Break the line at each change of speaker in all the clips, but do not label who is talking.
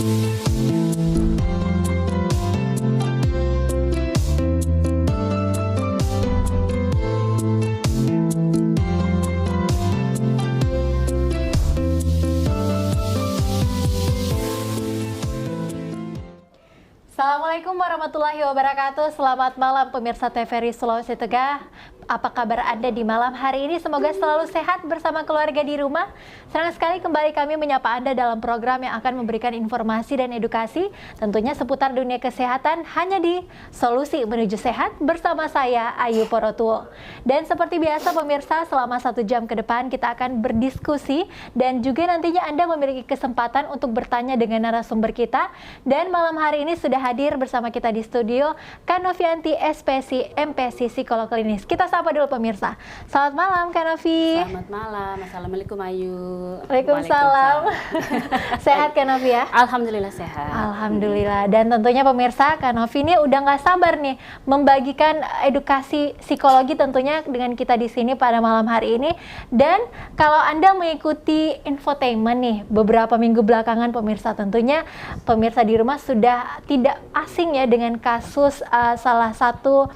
Assalamualaikum warahmatullahi wabarakatuh. Selamat malam pemirsa TVRI Sulawesi Tengah. Apa kabar Anda di malam hari ini? Semoga selalu sehat bersama keluarga di rumah. Senang sekali kembali kami menyapa Anda dalam program yang akan memberikan informasi dan edukasi tentunya seputar dunia kesehatan hanya di Solusi Menuju Sehat bersama saya Ayu Porotuo. Dan seperti biasa pemirsa, selama 1 jam ke depan kita akan berdiskusi dan juga nantinya Anda memiliki kesempatan untuk bertanya dengan narasumber kita. Dan malam hari ini sudah hadir bersama kita di studio Kak Novianti, SPSI, MPSI, Psikolog Klinis. Kita sapa dulu pemirsa. Selamat malam Kak Novi.
Selamat malam. Assalamualaikum Ayu.
Waalaikumsalam. Sehat Kak Novi ya?
Alhamdulillah sehat.
Alhamdulillah. Dan tentunya pemirsa, Kak Novi ini udah nggak sabar nih membagikan edukasi psikologi tentunya dengan kita di sini pada malam hari ini. Dan kalau Anda mengikuti infotainment nih beberapa minggu belakangan pemirsa, tentunya pemirsa di rumah sudah tidak asing ya dengan kasus salah satu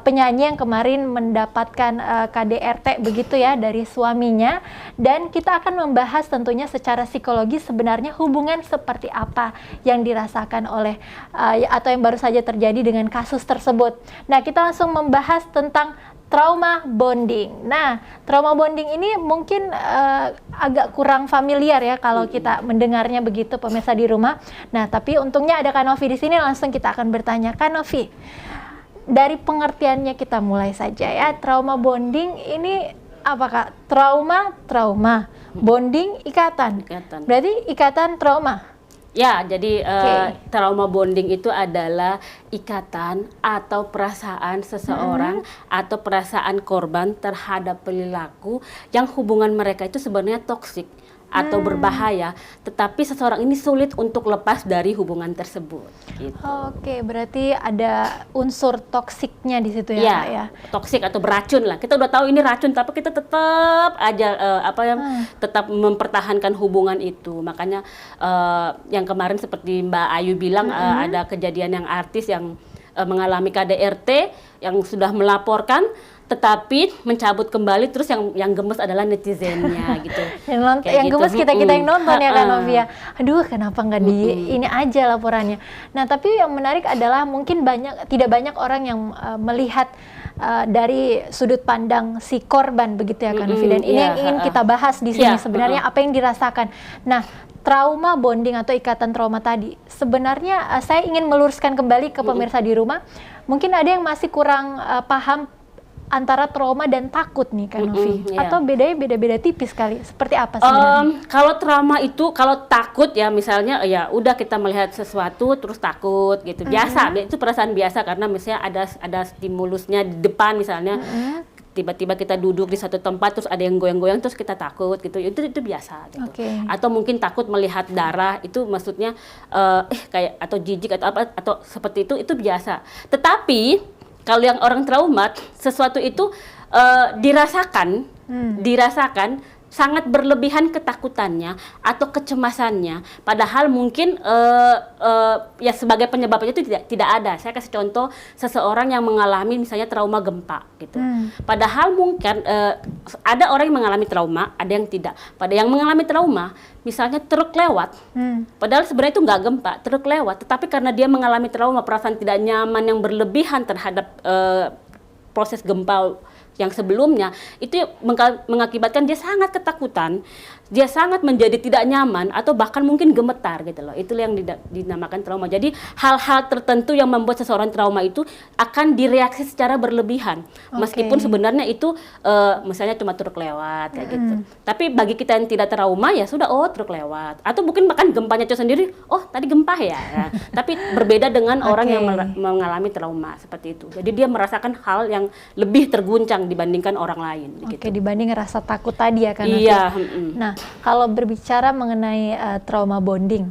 penyanyi yang kemarin mendapatkan KDRT begitu ya dari suaminya. Dan kita akan membahas tentunya secara psikologi sebenarnya hubungan seperti apa yang dirasakan oleh atau yang baru saja terjadi dengan kasus tersebut. Nah, kita langsung membahas tentang trauma bonding. Nah, trauma bonding ini mungkin agak kurang familiar ya kalau kita mendengarnya begitu pemirsa di rumah. Nah, tapi untungnya ada Kak Novi di sini, langsung kita akan bertanya. Kak Novi, dari pengertiannya kita mulai saja ya. Trauma bonding ini apakah trauma, bonding ikatan. Berarti ikatan trauma.
Ya, jadi trauma bonding itu adalah ikatan atau perasaan seseorang atau perasaan korban terhadap perilaku yang hubungan mereka itu sebenarnya toksik atau berbahaya, tetapi seseorang ini sulit untuk lepas dari hubungan tersebut. Gitu.
Oke, berarti ada unsur toksiknya di situ ya, Kak, ya?
Toksik atau beracun lah. Kita udah tahu ini racun, tapi kita tetap aja tetap mempertahankan hubungan itu. Makanya yang kemarin seperti Mbak Ayu bilang ada kejadian yang artis yang mengalami KDRT yang sudah melaporkan, tetapi mencabut kembali, terus yang gemes adalah netizennya gitu.
yang gemes kita yang nonton ya Kak Novia. Aduh, kenapa nggak di ini aja laporannya. Nah, tapi yang menarik adalah mungkin tidak banyak orang yang melihat dari sudut pandang si korban begitu ya Kak Novi. Dan ini yang ingin kita bahas di sini sebenarnya apa yang dirasakan. Nah, trauma bonding atau ikatan trauma tadi, sebenarnya saya ingin meluruskan kembali ke pemirsa di rumah. Mungkin ada yang masih kurang paham antara trauma dan takut nih Kak Novi, atau bedanya beda-beda tipis kali. Seperti apa sebenarnya?
Kalau trauma itu, kalau takut ya misalnya ya udah kita melihat sesuatu terus takut gitu. Biasa, itu perasaan biasa karena misalnya ada stimulusnya di depan misalnya. Tiba-tiba kita duduk di satu tempat terus ada yang goyang-goyang terus kita takut gitu. Itu biasa gitu. Atau mungkin takut melihat darah, itu maksudnya kayak atau jijik atau apa atau seperti itu biasa. Tetapi kalau yang orang traumat, sesuatu itu dirasakan sangat berlebihan ketakutannya atau kecemasannya. Padahal mungkin ya sebagai penyebabnya itu tidak ada. Saya kasih contoh seseorang yang mengalami misalnya trauma gempa gitu. Padahal mungkin ada orang yang mengalami trauma, ada yang tidak. Pada yang mengalami trauma, misalnya truk lewat, padahal sebenarnya itu nggak gempa, truk lewat. Tetapi karena dia mengalami trauma, perasaan tidak nyaman yang berlebihan terhadap proses gempa yang sebelumnya, itu mengakibatkan dia sangat ketakutan, dia sangat menjadi tidak nyaman atau bahkan mungkin gemetar gitu loh. Itulah yang dinamakan trauma. Jadi hal-hal tertentu yang membuat seseorang trauma itu akan direaksi secara berlebihan. Meskipun sebenarnya itu misalnya cuma truk lewat kayak gitu. Tapi bagi kita yang tidak trauma ya sudah, oh truk lewat. Atau mungkin bahkan gempanya itu sendiri, oh tadi gempa ya. Nah, tapi berbeda dengan orang yang mengalami trauma seperti itu. Jadi dia merasakan hal yang lebih terguncang dibandingkan orang lain. Gitu.
Dibanding rasa takut tadi ya kan?
Iya.
Nah, kalau berbicara mengenai trauma bonding,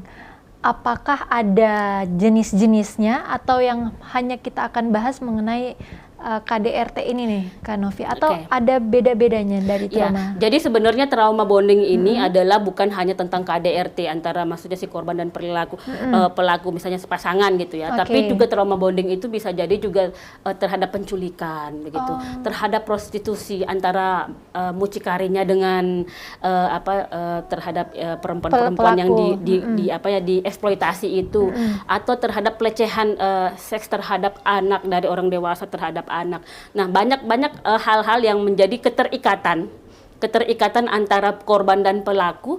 apakah ada jenis-jenisnya atau yang hanya kita akan bahas mengenai KDRT ini nih, Kak Novi, atau
Oke.
ada beda-bedanya dari
Ya,
trauma?
jadi sebenarnya trauma bonding ini adalah bukan hanya tentang KDRT antara maksudnya si korban dan pelaku misalnya sepasangan gitu ya, tapi juga trauma bonding itu bisa jadi juga terhadap penculikan begitu, terhadap prostitusi antara mucikarinya dengan terhadap perempuan-perempuan yang dieksploitasi itu, atau terhadap pelecehan seks terhadap anak dari orang dewasa terhadap anak. Nah, banyak hal-hal yang menjadi keterikatan antara korban dan pelaku,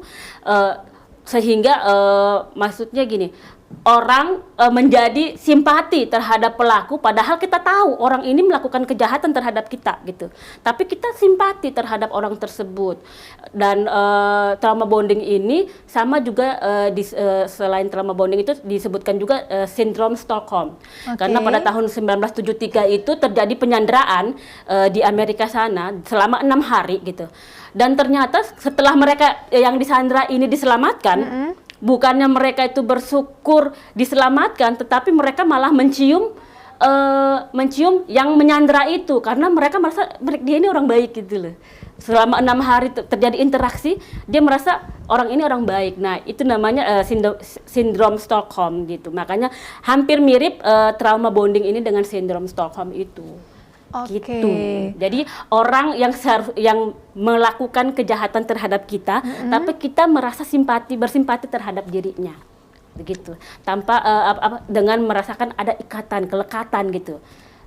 sehingga maksudnya gini, orang menjadi simpati terhadap pelaku, padahal kita tahu orang ini melakukan kejahatan terhadap kita gitu, tapi kita simpati terhadap orang tersebut. Dan trauma bonding ini sama juga selain trauma bonding itu disebutkan juga sindrom Stockholm. Karena pada tahun 1973 itu terjadi penyanderaan di Amerika sana selama 6 hari gitu. Dan ternyata setelah mereka yang disandra ini diselamatkan, bukannya mereka itu bersyukur diselamatkan, tetapi mereka malah mencium yang menyandra itu, karena mereka merasa dia ini orang baik gitu loh. Selama 6 hari terjadi interaksi, dia merasa orang ini orang baik. Nah, itu namanya sindrom Stockholm gitu. Makanya hampir mirip trauma bonding ini dengan sindrom Stockholm itu. Gitu. Jadi orang yang melakukan kejahatan terhadap kita, tapi kita merasa bersimpati terhadap dirinya, begitu. Tanpa dengan merasakan ada kelekatan gitu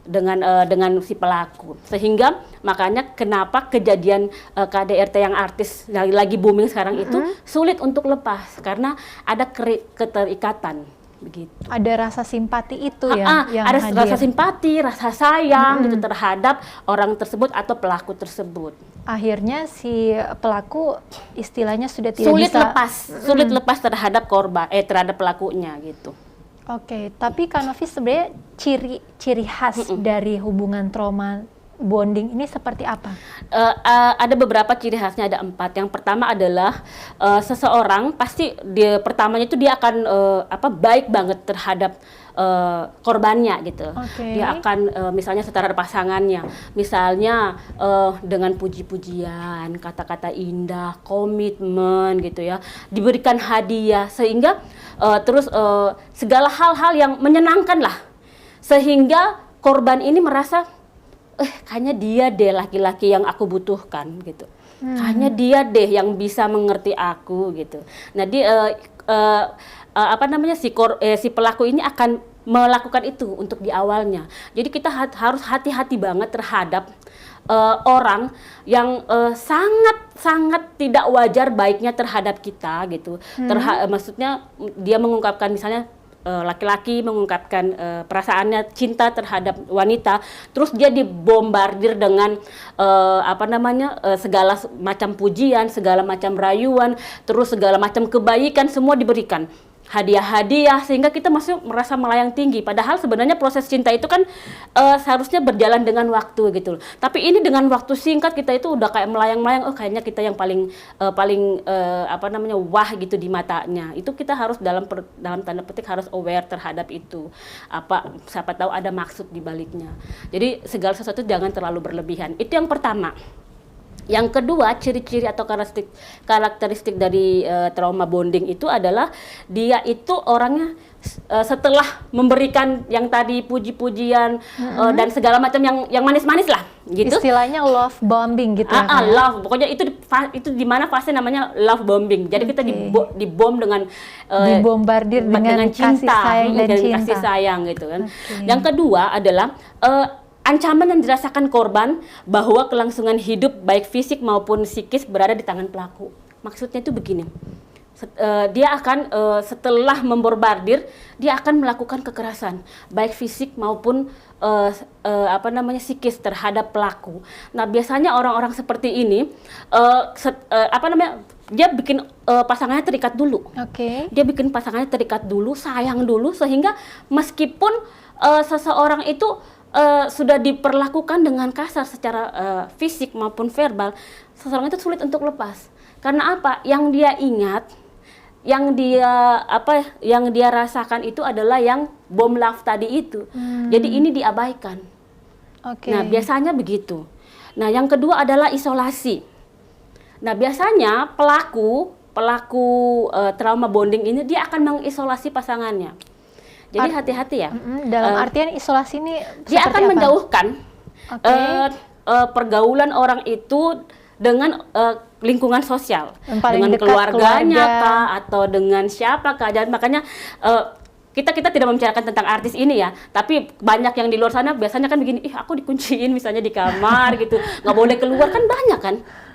dengan si pelaku. Sehingga makanya kenapa kejadian KDRT yang artis lagi booming sekarang itu sulit untuk lepas, karena ada keterikatan. Begitu.
Ada rasa simpati itu ya yang
ada
hadir.
rasa simpati, rasa sayang gitu terhadap orang tersebut atau pelaku tersebut.
Akhirnya si pelaku istilahnya sudah tidak
sulit lepas terhadap terhadap pelakunya gitu.
Oke, tapi Kak Novi sebenarnya ciri khas dari hubungan trauma bonding ini seperti apa?
Ada beberapa ciri khasnya, ada 4. Yang pertama adalah seseorang pasti pertamanya itu dia akan baik banget terhadap korbannya gitu. Dia akan misalnya setara pasangannya, misalnya dengan puji-pujian, kata-kata indah, komitmen gitu ya, diberikan hadiah, sehingga terus segala hal-hal yang menyenangkan lah, sehingga korban ini merasa kayaknya dia deh laki-laki yang aku butuhkan gitu. Kayaknya dia deh yang bisa mengerti aku gitu. Nah, si pelaku ini akan melakukan itu untuk di awalnya. Jadi kita harus hati-hati banget terhadap orang yang sangat tidak wajar baiknya terhadap kita gitu. Maksudnya dia mengungkapkan misalnya laki-laki mengungkapkan perasaannya cinta terhadap wanita, terus dia dibombardir dengan segala macam pujian, segala macam rayuan, terus segala macam kebaikan semua diberikan, hadiah-hadiah, sehingga kita masih merasa melayang tinggi. Padahal sebenarnya proses cinta itu kan seharusnya berjalan dengan waktu gitu. Tapi ini dengan waktu singkat kita itu udah kayak melayang-melayang, kayaknya kita yang paling wah gitu di matanya. Itu kita harus dalam tanda petik harus aware terhadap itu. Siapa tahu ada maksud di baliknya. Jadi segala sesuatu jangan terlalu berlebihan. Itu yang pertama. Yang kedua, ciri-ciri atau karakteristik dari trauma bonding itu adalah dia itu orangnya setelah memberikan yang tadi puji-pujian dan segala macam yang manis-manis lah gitu.
Istilahnya love bombing gitu ya.
Love. Pokoknya itu di mana fase namanya love bombing. Jadi kita dibom dengan
dibombardir dengan
cinta,
kasih sayang dan cinta.
Kasih sayang gitu kan. Yang kedua adalah ancaman yang dirasakan korban bahwa kelangsungan hidup baik fisik maupun psikis berada di tangan pelaku. Maksudnya itu begini, dia akan setelah membombardir, dia akan melakukan kekerasan baik fisik maupun psikis terhadap pelaku. Nah, biasanya orang-orang seperti ini dia bikin pasangannya terikat dulu. Dia bikin pasangannya terikat dulu, sayang dulu, sehingga meskipun seseorang itu sudah diperlakukan dengan kasar secara fisik maupun verbal, seseorang itu sulit untuk lepas. Karena apa? Yang dia ingat, yang dia rasakan itu adalah yang bom love tadi itu. Jadi ini diabaikan.
Oke.
Nah, biasanya begitu. Nah, yang kedua adalah isolasi. Nah, biasanya pelaku trauma bonding ini dia akan mengisolasi pasangannya. Jadi hati-hati ya.
Dalam artian isolasi ini
Dia
seperti
akan
apa?
menjauhkan
Oke.
pergaulan orang itu dengan lingkungan sosial,
Yang paling
dengan
dekat,
keluarganya
keluarga.
kah, atau dengan siapa kah. Dan makanya kita tidak membicarakan tentang artis ini ya, tapi banyak yang di luar sana biasanya kan begini, aku dikunciin misalnya di kamar gitu, nggak boleh keluar, kan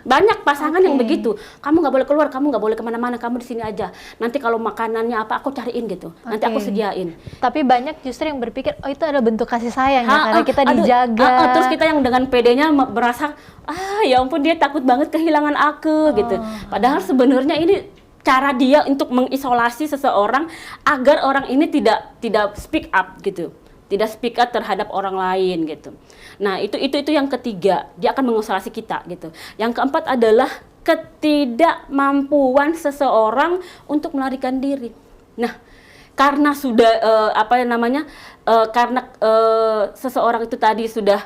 banyak pasangan yang begitu. Kamu nggak boleh keluar, kamu nggak boleh kemana-mana, kamu di sini aja. Nanti kalau makanannya apa aku cariin gitu, nanti aku sediain.
Tapi banyak justru yang berpikir, oh itu ada bentuk kasih sayang ya, karena kita dijaga.
Terus kita yang dengan pedenya merasa, ya ampun dia takut banget kehilangan aku gitu. Padahal sebenarnya ini cara dia untuk mengisolasi seseorang agar orang ini tidak speak up gitu, tidak speak up terhadap orang lain gitu. Nah itu yang ketiga, dia akan mengisolasi kita gitu. Yang keempat adalah ketidakmampuan seseorang untuk melarikan diri. Nah karena sudah karena seseorang itu tadi sudah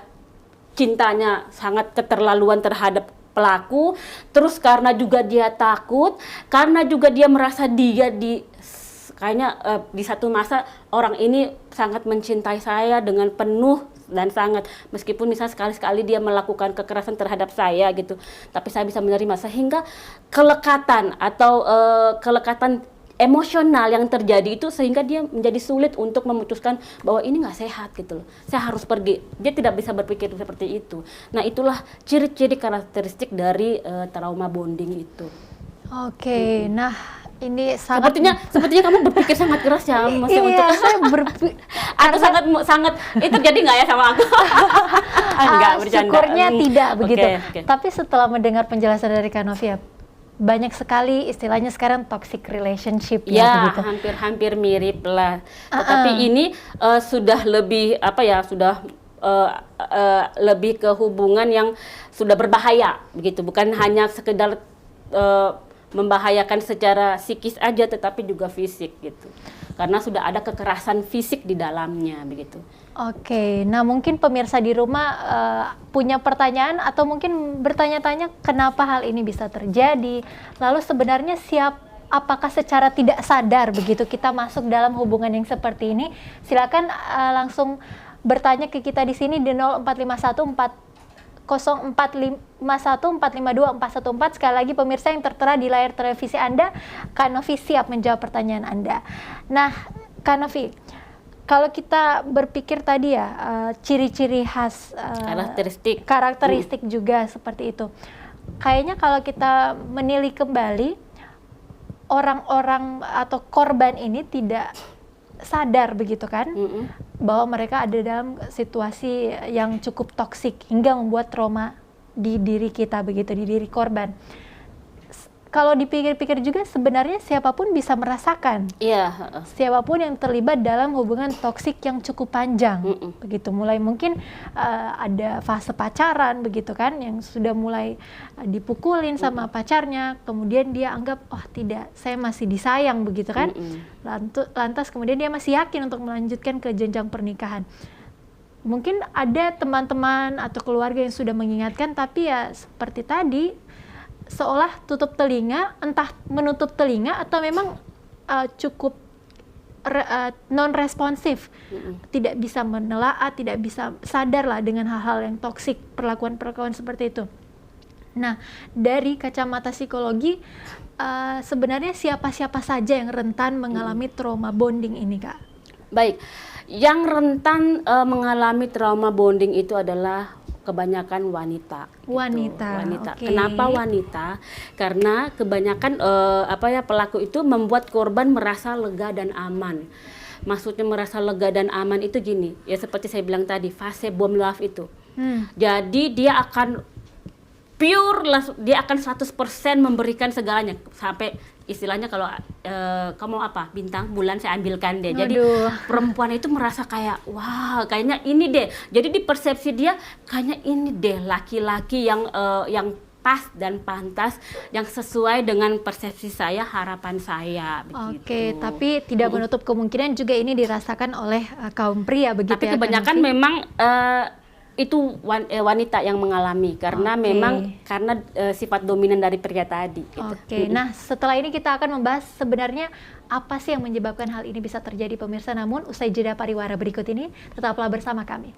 cintanya sangat keterlaluan terhadap pelaku, terus karena juga dia takut, karena juga dia merasa kayaknya di satu masa orang ini sangat mencintai saya dengan penuh dan sangat, meskipun misalnya sekali-sekali dia melakukan kekerasan terhadap saya gitu, tapi saya bisa menerima, sehingga kelekatan atau kelekatan emosional yang terjadi itu sehingga dia menjadi sulit untuk memutuskan bahwa ini nggak sehat gitu loh, saya harus pergi. Dia tidak bisa berpikir seperti itu. Nah itulah ciri-ciri karakteristik dari trauma bonding itu.
Oke, nah ini sangat
sepertinya kamu berpikir sangat keras ya, masih untuk
saya
atau sangat itu jadi nggak ya sama aku? Enggak, bercanda.
Syukurnya tidak begitu.
Okay.
Tapi setelah mendengar penjelasan dari Kak Novia, banyak sekali istilahnya sekarang toxic relationship
ya
begitu.
Hampir mirip lah. Tetapi ini sudah lebih lebih ke hubungan yang sudah berbahaya begitu, bukan hanya sekedar membahayakan secara psikis aja, tetapi juga fisik gitu. Karena sudah ada kekerasan fisik di dalamnya begitu.
Oke, nah mungkin pemirsa di rumah punya pertanyaan atau mungkin bertanya-tanya kenapa hal ini bisa terjadi. Lalu sebenarnya apakah secara tidak sadar begitu kita masuk dalam hubungan yang seperti ini? Silakan langsung bertanya ke kita di sini di 0451404514524414. Sekali lagi pemirsa yang tertera di layar televisi Anda, Kak Novi siap menjawab pertanyaan Anda. Nah, Kak Novi, kalau kita berpikir tadi ya ciri-ciri khas karakteristik juga seperti itu. Kayaknya kalau kita menilik kembali, orang-orang atau korban ini tidak sadar begitu kan, bahwa mereka ada dalam situasi yang cukup toksik hingga membuat trauma di diri kita begitu, di diri korban. Kalau dipikir-pikir juga sebenarnya siapapun bisa merasakan.
Iya.
Siapapun yang terlibat dalam hubungan toksik yang cukup panjang, begitu. Mulai mungkin ada fase pacaran begitu kan, yang sudah mulai dipukulin sama pacarnya, kemudian dia anggap oh tidak, saya masih disayang begitu kan. Lantas kemudian dia masih yakin untuk melanjutkan ke jenjang pernikahan. Mungkin ada teman-teman atau keluarga yang sudah mengingatkan, tapi ya seperti tadi, seolah tutup telinga, entah menutup telinga atau memang cukup non-responsif, tidak bisa menelaah, tidak bisa sadar lah dengan hal-hal yang toksik, perlakuan-perlakuan seperti itu. Nah, dari kacamata psikologi, sebenarnya siapa-siapa saja yang rentan mengalami trauma bonding ini, Kak?
Baik, yang rentan mengalami trauma bonding itu adalah kebanyakan wanita.
Wanita. Okay.
Kenapa wanita? Karena kebanyakan pelaku itu membuat korban merasa lega dan aman. Maksudnya merasa lega dan aman itu gini, ya seperti saya bilang tadi, fase bomb love itu. Jadi dia akan pure, dia akan 100% memberikan segalanya, sampai istilahnya kalau kamu apa, bintang, bulan saya ambilkan deh. Jadi perempuan itu merasa kayak wah, kayaknya ini deh. Jadi di persepsi dia kayaknya ini deh laki-laki yang pas dan pantas, yang sesuai dengan persepsi saya, harapan saya begitu.
Oke, tapi tidak menutup kemungkinan juga ini dirasakan oleh kaum pria begitu.
Tapi
ya,
kebanyakan memang itu wanita yang mengalami karena memang karena sifat dominan dari pria tadi gitu.
Nah, setelah ini kita akan membahas sebenarnya apa sih yang menyebabkan hal ini bisa terjadi pemirsa. Namun usai jeda pariwara berikut ini, tetaplah bersama kami.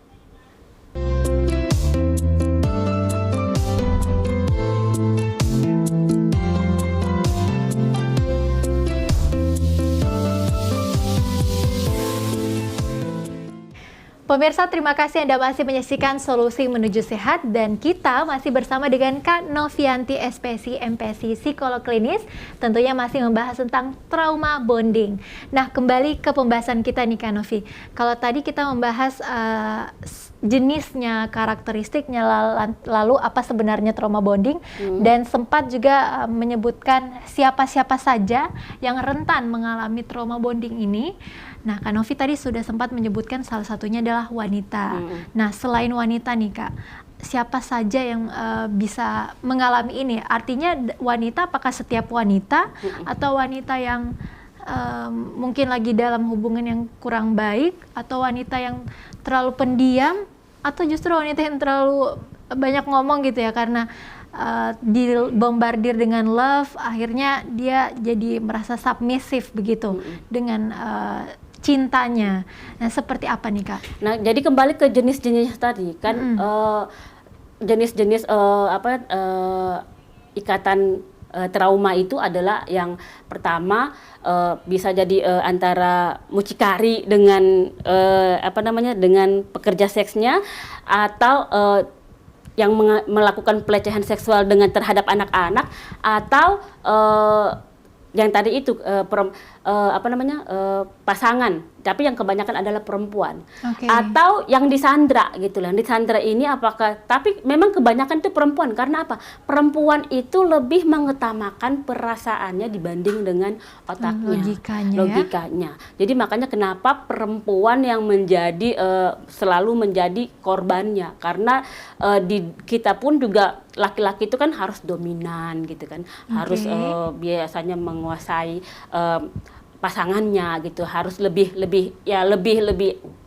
Pemirsa, terima kasih Anda masih menyaksikan Solusi Menuju Sehat, dan kita masih bersama dengan Kak Novianti, SPSI, MPSI, psikolog klinis, tentunya masih membahas tentang trauma bonding. Nah, kembali ke pembahasan kita nih Kak Novi. Kalau tadi kita membahas jenisnya, karakteristiknya, lalu apa sebenarnya trauma bonding, dan sempat juga menyebutkan siapa-siapa saja yang rentan mengalami trauma bonding ini. Nah, Kak Novi tadi sudah sempat menyebutkan salah satunya adalah wanita. Nah, selain wanita nih Kak, siapa saja yang bisa mengalami ini? Artinya wanita, apakah setiap wanita atau wanita yang mungkin lagi dalam hubungan yang kurang baik, atau wanita yang terlalu pendiam, atau justru wanita yang terlalu banyak ngomong gitu ya, karena dibombardir dengan love, akhirnya dia jadi merasa submisif begitu dengan cintanya. Nah, seperti apa nih Kak?
Nah, jadi kembali ke jenis-jenis tadi kan, jenis-jenis ikatan trauma itu adalah yang pertama bisa jadi antara mucikari dengan dengan pekerja seksnya, atau yang melakukan pelecehan seksual dengan terhadap anak-anak, atau yang tadi itu pasangan, tapi yang kebanyakan adalah perempuan, atau yang disandra gitu lah. Disandra ini tapi memang kebanyakan itu perempuan. Karena apa? Perempuan itu lebih mengutamakan perasaannya dibanding dengan otaknya, logikanya. Jadi makanya kenapa perempuan yang menjadi selalu menjadi korbannya, karena kita pun juga laki-laki itu kan harus dominan gitu kan, harus biasanya menguasai pasangannya gitu, harus lebih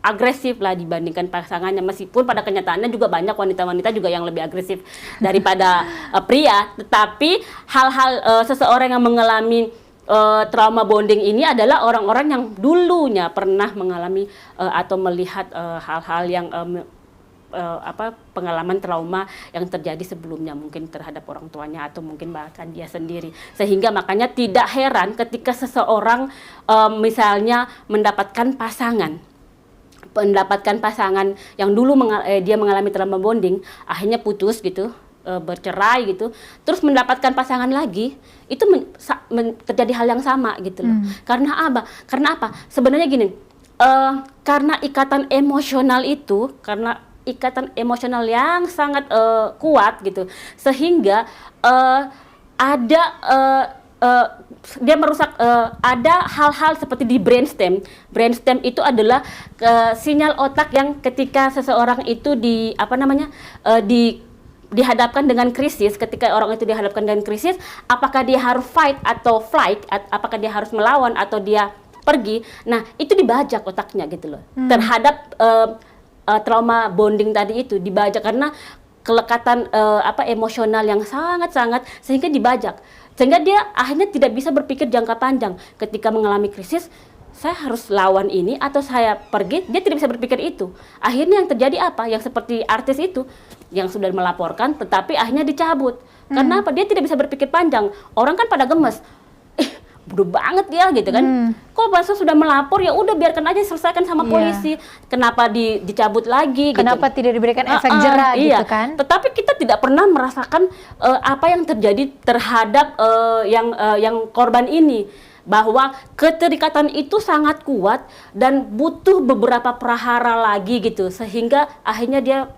agresif lah dibandingkan pasangannya. Meskipun pada kenyataannya juga banyak wanita-wanita juga yang lebih agresif daripada pria, tetapi hal-hal seseorang yang mengalami trauma bonding ini adalah orang-orang yang dulunya pernah mengalami atau melihat hal-hal yang pengalaman trauma yang terjadi sebelumnya, mungkin terhadap orang tuanya atau mungkin bahkan dia sendiri. Sehingga makanya tidak heran ketika seseorang misalnya mendapatkan pasangan yang dulu dia mengalami trauma bonding, akhirnya putus gitu, bercerai gitu, terus mendapatkan pasangan lagi, itu terjadi hal yang sama gitu loh. Karena apa? Sebenarnya gini, karena ikatan emosional yang sangat kuat gitu, sehingga dia merusak ada hal-hal seperti di brainstem. Brainstem itu adalah sinyal otak yang ketika seseorang itu dihadapkan dengan krisis. Ketika orang itu dihadapkan dengan krisis, apakah dia harus fight atau flight, apakah dia harus melawan atau dia pergi. Nah, itu dibajak otaknya gitu loh. Terhadap trauma bonding tadi itu dibajak karena kelekatan emosional yang sangat-sangat, sehingga dibajak. Sehingga dia akhirnya tidak bisa berpikir jangka panjang. Ketika mengalami krisis, saya harus lawan ini atau saya pergi, dia tidak bisa berpikir itu. Akhirnya yang terjadi apa? Yang seperti artis itu yang sudah melaporkan tetapi akhirnya dicabut. Karena apa? Dia tidak bisa berpikir panjang. Orang kan pada gemes. Bodoh banget dia gitu kan. Kok pas sudah melapor, ya udah biarkan aja selesaikan sama polisi. Kenapa dicabut lagi?
Kenapa
gitu?
Tidak diberikan efek jera gitu kan?
Tetapi kita tidak pernah merasakan apa yang terjadi terhadap yang korban ini, bahwa keterikatan itu sangat kuat dan butuh beberapa prahara lagi gitu, sehingga akhirnya dia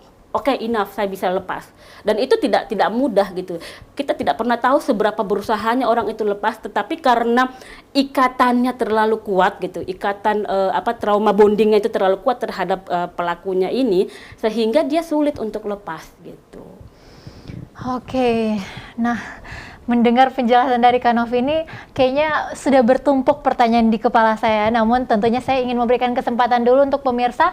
enough, saya bisa lepas. Dan itu tidak mudah gitu. Kita tidak pernah tahu seberapa berusahanya orang itu lepas, tetapi karena ikatannya terlalu kuat gitu, ikatan trauma bondingnya itu terlalu kuat terhadap pelakunya ini, sehingga dia sulit untuk lepas gitu.
Nah, mendengar penjelasan dari Kak Novi ini kayaknya sudah bertumpuk pertanyaan di kepala saya. Namun tentunya saya ingin memberikan kesempatan dulu untuk pemirsa.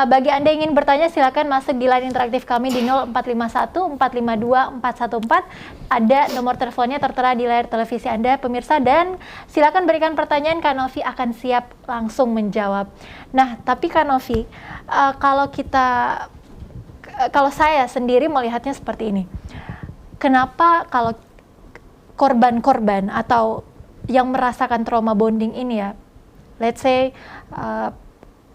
Bagi Anda yang ingin bertanya silakan masuk di line interaktif kami di 0451 452 414. Ada nomor teleponnya tertera di layar televisi Anda pemirsa, dan silakan berikan pertanyaan, Kak Novi akan siap langsung menjawab. Nah, tapi Kak Novi, kalau saya sendiri melihatnya seperti ini. Kenapa kalau korban-korban atau yang merasakan trauma bonding ini ya, let's say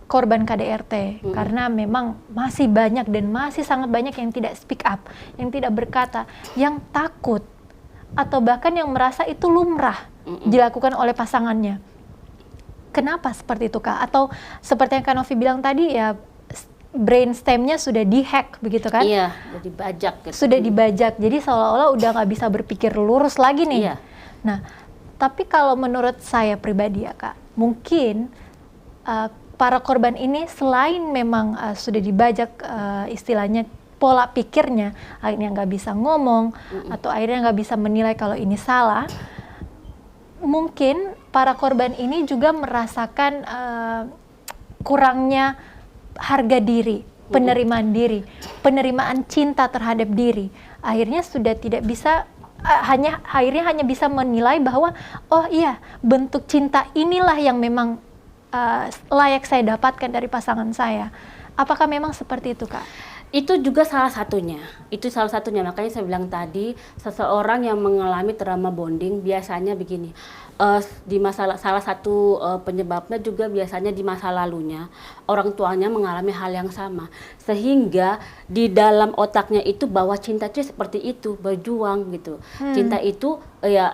korban KDRT, karena memang masih banyak dan masih sangat banyak yang tidak speak up, yang tidak berkata, yang takut, atau bahkan yang merasa itu lumrah dilakukan oleh pasangannya. Kenapa seperti itu, Kak? Atau seperti yang Kak Novi bilang tadi ya, brainstem-nya sudah dihack begitu kan?
Iya, sudah dibajak gitu.
Sudah dibajak, jadi seolah-olah udah nggak bisa berpikir lurus lagi nih.
Iya.
Nah, tapi kalau menurut saya pribadi ya Kak, mungkin para korban ini selain memang sudah dibajak istilahnya pola pikirnya, akhirnya nggak bisa ngomong atau akhirnya nggak bisa menilai kalau ini salah, mungkin para korban ini juga merasakan kurangnya harga diri, penerimaan diri, penerimaan cinta terhadap diri. Akhirnya sudah tidak bisa, akhirnya hanya bisa menilai bahwa oh iya, bentuk cinta inilah yang memang layak saya dapatkan dari pasangan saya. Apakah memang seperti itu, Kak?
Itu juga salah satunya. Makanya saya bilang tadi, seseorang yang mengalami trauma bonding biasanya begini. Salah satu penyebabnya juga biasanya di masa lalunya orang tuanya mengalami hal yang sama, sehingga di dalam otaknya itu bahwa cinta itu seperti itu, berjuang gitu. Cinta itu ya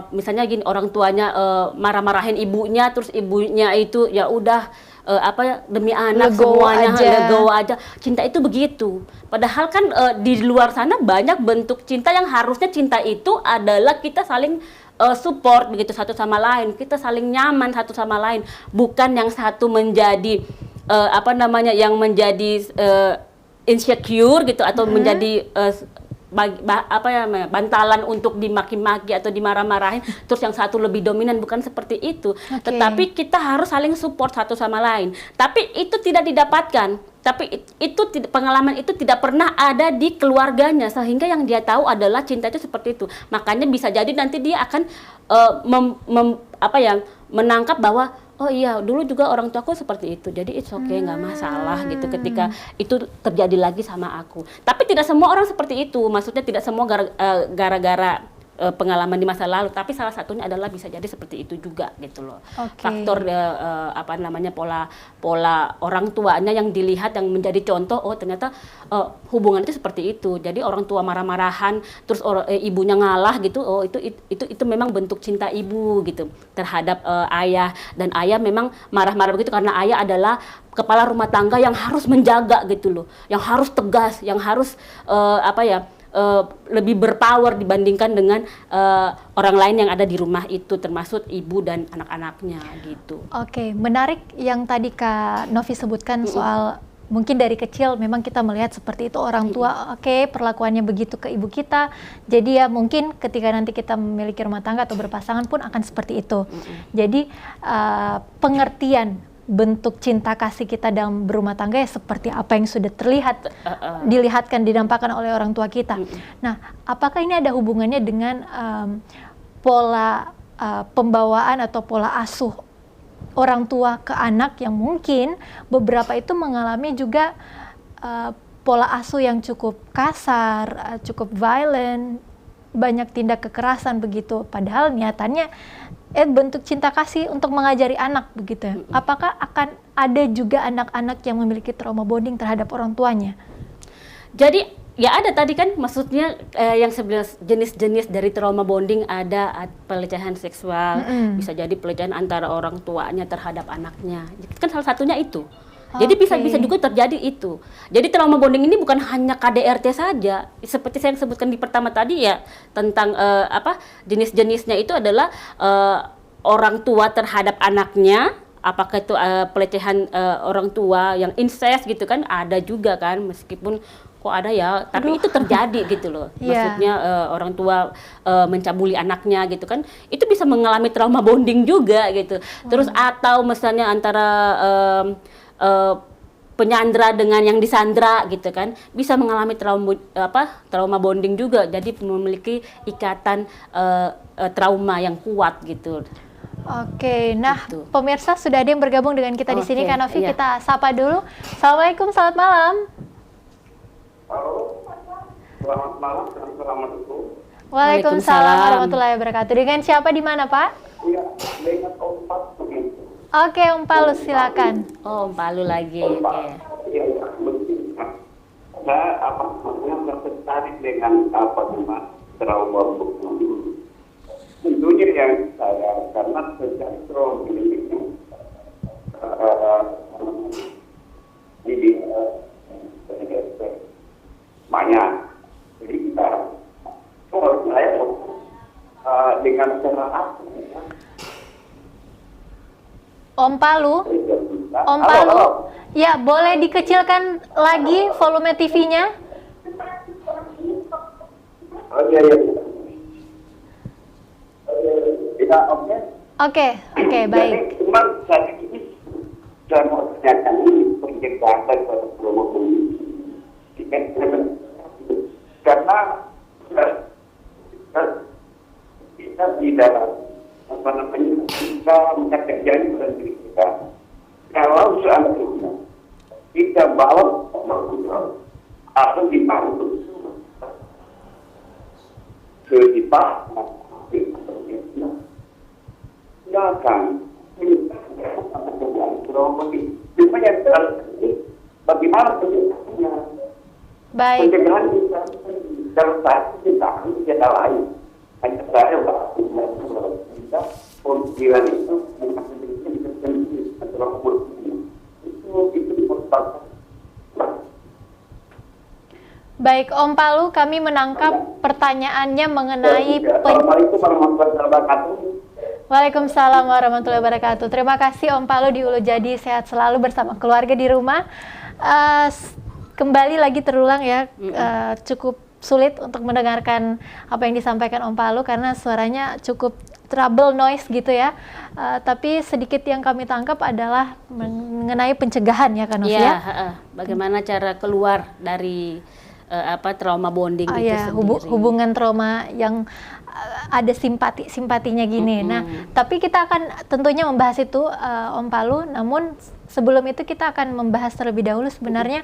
misalnya gini, orang tuanya marah-marahin ibunya, terus ibunya itu ya udah demi anak semuanya legowo aja. Cinta itu begitu. Padahal kan di luar sana banyak bentuk cinta yang harusnya cinta itu adalah kita saling support begitu satu sama lain, kita saling nyaman satu sama lain, bukan yang satu menjadi yang menjadi insecure gitu atau menjadi bantalan untuk dimaki-maki atau dimarah-marahin, terus yang satu lebih dominan, bukan seperti itu. Okay. Tetapi kita harus saling support satu sama lain. Tapi itu tidak didapatkan. Tapi itu pengalaman itu tidak pernah ada di keluarganya, sehingga yang dia tahu adalah cinta itu seperti itu. Makanya bisa jadi nanti dia akan menangkap bahwa oh iya, dulu juga orang tuaku seperti itu, jadi it's okay, nggak masalah gitu ketika itu terjadi lagi sama aku. Tapi tidak semua orang seperti itu, maksudnya tidak semua gara-gara pengalaman di masa lalu, tapi salah satunya adalah bisa jadi seperti itu juga gitu loh. Okay. Faktor pola orang tuanya yang dilihat, yang menjadi contoh, oh ternyata hubungan itu seperti itu. Jadi orang tua marah-marahan, terus ibunya ngalah gitu, oh itu memang bentuk cinta ibu gitu terhadap ayah, dan ayah memang marah-marah begitu karena ayah adalah kepala rumah tangga yang harus menjaga gitu loh, yang harus tegas, yang harus lebih berpower dibandingkan dengan orang lain yang ada di rumah itu, termasuk ibu dan anak-anaknya gitu. Oke,
menarik yang tadi Kak Novi sebutkan soal mungkin dari kecil memang kita melihat seperti itu orang tua, perlakuannya begitu ke ibu kita, jadi ya mungkin ketika nanti kita memiliki rumah tangga atau berpasangan pun akan seperti itu. Jadi pengertian bentuk cinta kasih kita dalam berumah tangga ya seperti apa yang sudah terlihat, dilihatkan, didampakkan oleh orang tua kita. Nah, apakah ini ada hubungannya dengan pola pembawaan atau pola asuh orang tua ke anak, yang mungkin beberapa itu mengalami juga pola asuh yang cukup kasar, cukup violent, banyak tindak kekerasan begitu, padahal niatannya bentuk cinta kasih untuk mengajari anak begitu. Apakah akan ada juga anak-anak yang memiliki trauma bonding terhadap orang tuanya?
Jadi ya ada tadi kan, maksudnya yang jenis-jenis dari trauma bonding ada pelecehan seksual, bisa jadi pelecehan antara orang tuanya terhadap anaknya. Kan salah satunya itu. Jadi bisa juga terjadi itu. Jadi trauma bonding ini bukan hanya KDRT saja. Seperti saya yang sebutkan di pertama tadi ya, tentang jenis-jenisnya itu adalah orang tua terhadap anaknya, apakah itu pelecehan orang tua yang incest gitu kan, ada juga kan, meskipun kok ada ya, tapi itu terjadi gitu loh. Maksudnya orang tua mencabuli anaknya gitu kan, itu bisa mengalami trauma bonding juga gitu. Terus atau misalnya antara penyandra dengan yang disandra gitu kan, bisa mengalami trauma bonding juga, jadi memiliki ikatan trauma yang kuat gitu.
Oke, nah
Gitu.
pemirsa sudah ada yang bergabung dengan kita di sini,
Oke,
Kak Novi.
iya.
Kita sapa dulu. Assalamualaikum, selamat malam.
Halo, selamat malam, assalamualaikum.
Waalaikumsalam warahmatullahi wabarakatuh. Dengan siapa di mana, Pak?
Iya, dengan Om Pak begitu.
Oke, Om Palu, silakan.
Oh, Palu lagi.
Om Pak,
Oke.
iya, begini. Saya namanya tertarik dengan trauma bonding. Tentunya yang saya karena sejak trauma ini jadi banyak. Jadi kita kalau saya dengan cara apa?
Om Palu, Om
Halo,
Palu.
halo.
Ya, boleh dikecilkan lagi volume TV-nya?
Oh iya, iya. Ya, oke.
Oke, baik.
Jadi, cuman saya ini sudah mau tanyakan ini pencegahan pada trauma bonding. Karena kita tidak kita mengerjakan pada diri kita. Kalau seandainya kita bawa atau dibantu silakan bagaimana pencegahannya?
Baik.
Pencegahan bisa dalam satu kita lain. Hanya saya kita pemikiran itu itu diperlukan.
Baik, Om Palu, kami menangkap pertanyaannya mengenai
Assalamualaikum warahmatullahi wabarakatuh.
Waalaikumsalam warahmatullahi wabarakatuh. Terima kasih Om Palu di Ulu Jadi, sehat selalu bersama keluarga di rumah. Kembali lagi terulang ya, cukup sulit untuk mendengarkan apa yang disampaikan Om Palu karena suaranya cukup trouble noise gitu ya. Tapi sedikit yang kami tangkap adalah mengenai pencegahan ya kan Novi ya.
Bagaimana cara keluar dari trauma bonding itu sendiri.
Hubungan trauma yang ada simpatinya gini. Nah, tapi kita akan tentunya membahas itu Om Palu. Namun sebelum itu kita akan membahas terlebih dahulu sebenarnya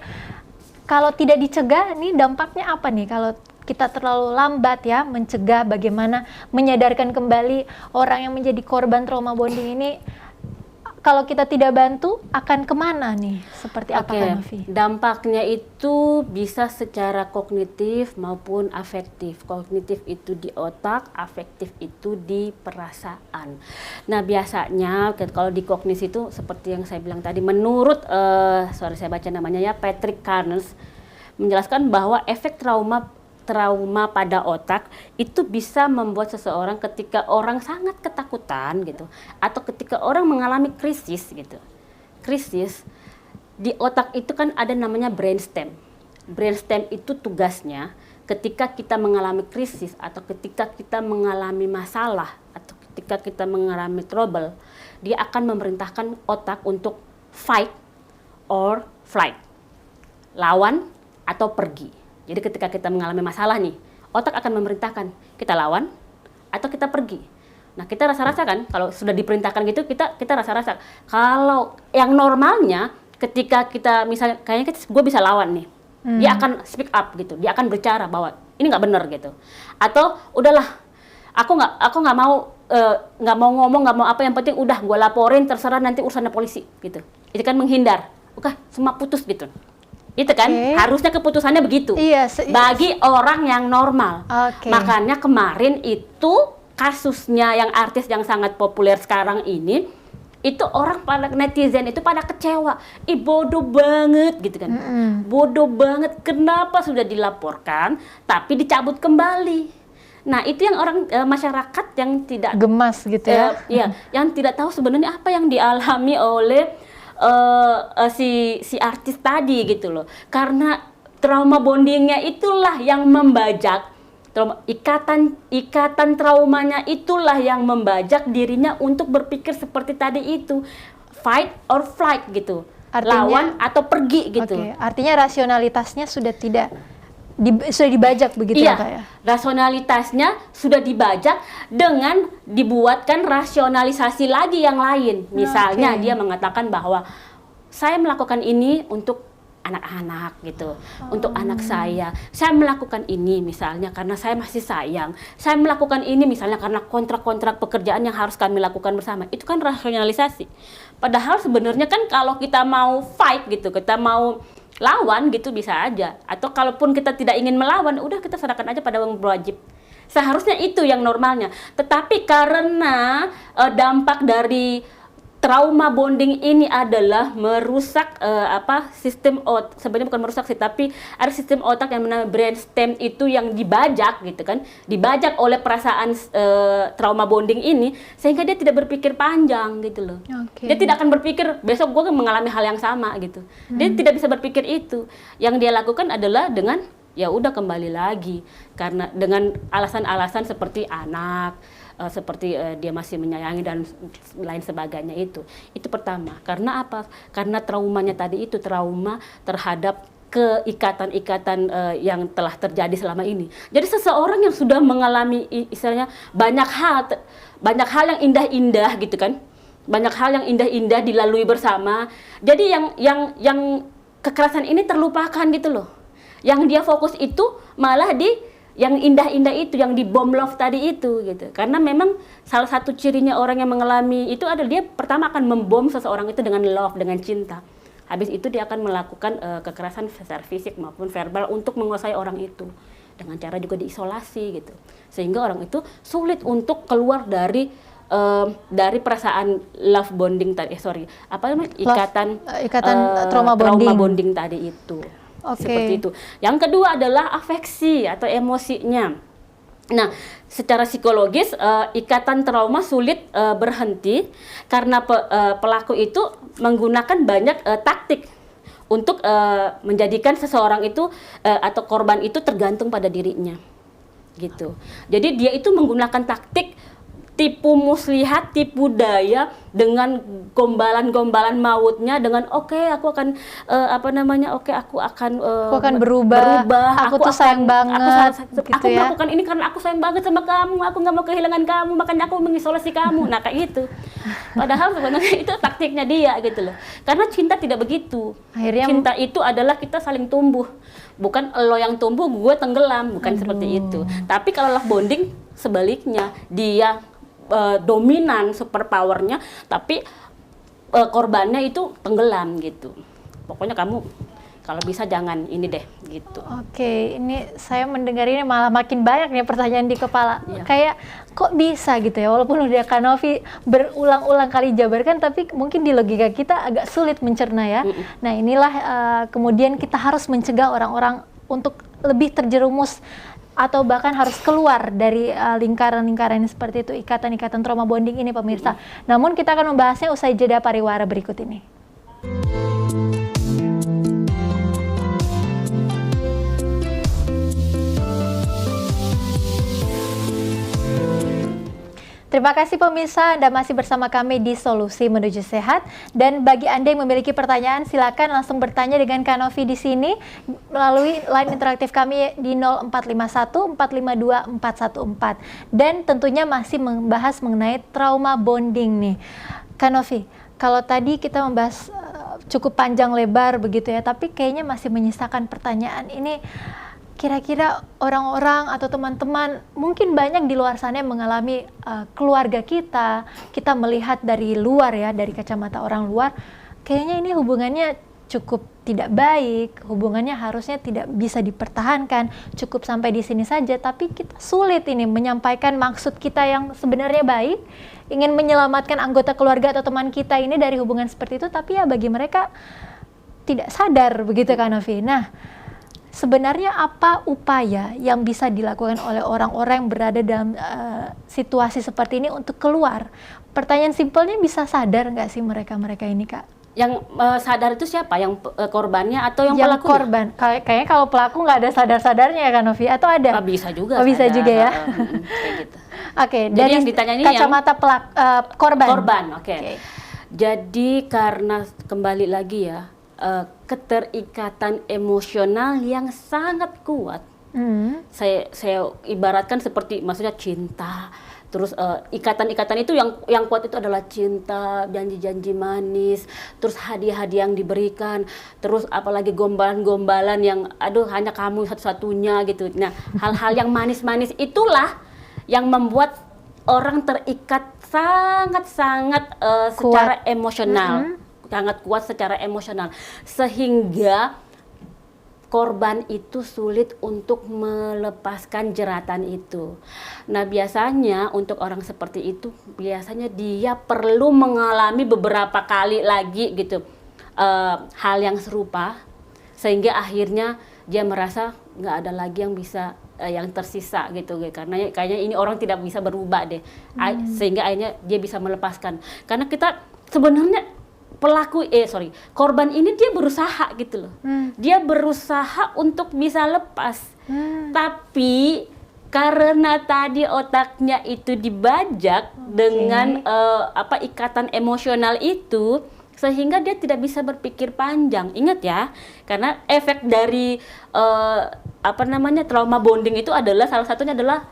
kalau tidak dicegah, nih dampaknya apa nih kalau kita terlalu lambat ya mencegah, bagaimana menyadarkan kembali orang yang menjadi korban trauma bonding ini. Kalau kita tidak bantu, akan kemana nih? Seperti apa kan, Novi?
Dampaknya itu bisa secara kognitif maupun afektif. Kognitif itu di otak, afektif itu di perasaan. Nah, biasanya kalau di kognisi itu seperti yang saya bilang tadi, menurut, saya baca namanya ya, Patrick Carnes, menjelaskan bahwa efek trauma pada otak itu bisa membuat seseorang ketika orang sangat ketakutan gitu atau ketika orang mengalami krisis gitu. Krisis di otak itu kan ada namanya brainstem. Brainstem itu tugasnya ketika kita mengalami krisis atau ketika kita mengalami masalah atau ketika kita mengalami trouble, dia akan memerintahkan otak untuk fight or flight. Lawan atau pergi. Jadi ketika kita mengalami masalah nih, otak akan memerintahkan kita lawan atau kita pergi. Nah, kita rasa-rasa kan kalau sudah diperintahkan gitu kita rasa-rasa. Kalau yang normalnya ketika kita misalnya kayaknya gue bisa lawan nih. Dia akan speak up gitu. Dia akan berbicara bahwa ini nggak benar gitu. Atau udahlah, aku nggak mau ngomong, nggak mau apa, yang penting udah gue laporin, terserah nanti urusannya polisi gitu. Itu kan menghindar. Oke, semua putus gitu. Itu kan harusnya keputusannya begitu.
Iya,
bagi orang yang normal. Makanya kemarin itu kasusnya yang artis yang sangat populer sekarang ini, itu orang pada netizen itu pada kecewa. Bodoh banget gitu kan. Bodoh banget, kenapa sudah dilaporkan tapi dicabut kembali. Nah, itu yang orang masyarakat yang tidak
gemas gitu ya.
Yang tidak tahu sebenarnya apa yang dialami oleh si artis tadi gitu loh. Karena trauma bondingnya itulah yang membajak ikatan traumanya itulah yang membajak dirinya untuk berpikir seperti tadi itu, fight or flight gitu.
Artinya,
lawan atau pergi gitu.
Artinya rasionalitasnya sudah tidak sudah dibajak begitu
iya,
ya Kak ya?
Rasionalitasnya sudah dibajak dengan dibuatkan rasionalisasi lagi yang lain. Misalnya dia mengatakan bahwa saya melakukan ini untuk anak-anak gitu, untuk anak saya melakukan ini misalnya karena saya masih sayang, saya melakukan ini misalnya karena kontrak-kontrak pekerjaan yang harus kami lakukan bersama. Itu kan rasionalisasi. Padahal sebenarnya kan kalau kita mau fight gitu, kita mau lawan gitu bisa aja, atau kalaupun kita tidak ingin melawan, udah kita serahkan aja pada yang berwajib. Seharusnya itu yang normalnya. Tetapi karena dampak dari trauma bonding ini adalah merusak sistem otak, sebenarnya bukan merusak sih, tapi ada sistem otak yang namanya brainstem itu yang dibajak gitu kan, dibajak oleh perasaan trauma bonding ini, sehingga dia tidak berpikir panjang gitu loh. Dia tidak akan berpikir besok gue mengalami hal yang sama gitu. Dia tidak bisa berpikir itu. Yang dia lakukan adalah dengan ya udah kembali lagi karena dengan alasan-alasan seperti anak, seperti dia masih menyayangi dan lain sebagainya itu pertama. Karena apa? Karena traumanya tadi itu trauma terhadap keikatan-ikatan yang telah terjadi selama ini. Jadi seseorang yang sudah mengalami istilahnya banyak hal yang indah-indah gitu kan, banyak hal yang indah-indah dilalui bersama. Jadi yang kekerasan ini terlupakan gitu loh. Yang dia fokus itu malah di yang indah-indah itu, yang di bom love tadi itu gitu. Karena memang salah satu cirinya orang yang mengalami itu adalah dia pertama akan membom seseorang itu dengan love, dengan cinta. Habis itu dia akan melakukan kekerasan secara fisik maupun verbal untuk menguasai orang itu. Dengan cara juga diisolasi gitu. Sehingga orang itu sulit untuk keluar dari perasaan love bonding tadi, ikatan trauma bonding tadi itu. Seperti itu. Yang kedua adalah afeksi atau emosinya. Nah, secara psikologis ikatan trauma sulit berhenti karena pelaku itu menggunakan banyak taktik untuk menjadikan seseorang itu atau korban itu tergantung pada dirinya. Gitu. Jadi dia itu menggunakan taktik tipu muslihat, tipu daya dengan gombalan-gombalan mautnya dengan aku akan aku akan berubah.
Aku tuh sayang banget.
Aku melakukan ini karena aku sayang banget sama kamu. Aku nggak mau kehilangan kamu, makanya aku mengisolasi kamu. Nah kayak gitu. Padahal sebenarnya itu taktiknya dia gitu loh. Karena cinta tidak begitu. Akhirnya cinta itu adalah kita saling tumbuh. Bukan lo yang tumbuh, gue tenggelam. Bukan seperti itu. Tapi kalau love bonding sebaliknya, dia dominan super powernya, tapi korbannya itu tenggelam gitu. Pokoknya kamu kalau bisa jangan ini deh gitu.
Oke, ini saya mendengar ini malah makin banyak nih pertanyaan di kepala. Kayak kok bisa gitu ya, walaupun udah Kak Novi berulang-ulang kali jabarkan, tapi mungkin di logika kita agak sulit mencerna ya. Nah inilah kemudian kita harus mencegah orang-orang untuk lebih terjerumus atau bahkan harus keluar dari lingkaran-lingkaran seperti itu, ikatan-ikatan trauma bonding ini pemirsa. Namun kita akan membahasnya usai jeda pariwara berikut ini. Terima kasih pemirsa, Anda masih bersama kami di Solusi Menuju Sehat. Dan bagi Anda yang memiliki pertanyaan, silakan langsung bertanya dengan Kak Novi di sini melalui line interaktif kami di 0451 452 414. Dan tentunya masih membahas mengenai trauma bonding nih. Kak Novi, kalau tadi kita membahas cukup panjang lebar begitu ya, tapi kayaknya masih menyisakan pertanyaan ini. Kira-kira orang-orang atau teman-teman mungkin banyak di luar sana yang mengalami keluarga kita melihat dari luar ya, dari kacamata orang luar, kayaknya ini hubungannya cukup tidak baik, hubungannya harusnya tidak bisa dipertahankan, cukup sampai di sini saja, tapi kita sulit ini menyampaikan maksud kita yang sebenarnya baik, ingin menyelamatkan anggota keluarga atau teman kita ini dari hubungan seperti itu, tapi ya bagi mereka tidak sadar begitu Kak Novi. Nah, sebenarnya apa upaya yang bisa dilakukan oleh orang-orang yang berada dalam situasi seperti ini untuk keluar? Pertanyaan simpelnya, bisa sadar nggak sih mereka-mereka ini Kak?
Yang sadar itu siapa? Yang korbannya atau yang
Yang
pelakunya?
korban. Kayaknya kalau pelaku nggak ada sadar-sadarnya ya Kak Novi, atau ada?
Bisa juga.
Oh, bisa
sadar.
juga ya.
Kayak gitu.
Oke,
Jadi
dari
yang ditanya ini
kacamata korban.
Korban, oke.
Oke.
Jadi karena kembali lagi ya, keterikatan emosional yang sangat kuat. Saya ibaratkan seperti maksudnya cinta. Terus ikatan-ikatan itu yang kuat itu adalah cinta, janji-janji manis, terus hadiah-hadiah yang diberikan, terus apalagi gombalan-gombalan yang aduh hanya kamu satu-satunya gitu. Nah, hal-hal yang manis-manis itulah yang membuat orang terikat sangat-sangat secara emosional, sangat kuat secara emosional, sehingga korban itu sulit untuk melepaskan jeratan itu. Nah, biasanya untuk orang seperti itu, biasanya dia perlu mengalami beberapa kali lagi gitu hal yang serupa, sehingga akhirnya dia merasa nggak ada lagi yang bisa yang tersisa gitu, karena kayaknya ini orang tidak bisa berubah deh, sehingga akhirnya dia bisa melepaskan. Karena kita sebenarnya korban ini dia berusaha gitu loh. Dia berusaha untuk bisa lepas. Tapi karena tadi otaknya itu dibajak dengan ikatan emosional itu, sehingga dia tidak bisa berpikir panjang. Ingat ya, karena efek dari trauma bonding itu adalah salah satunya adalah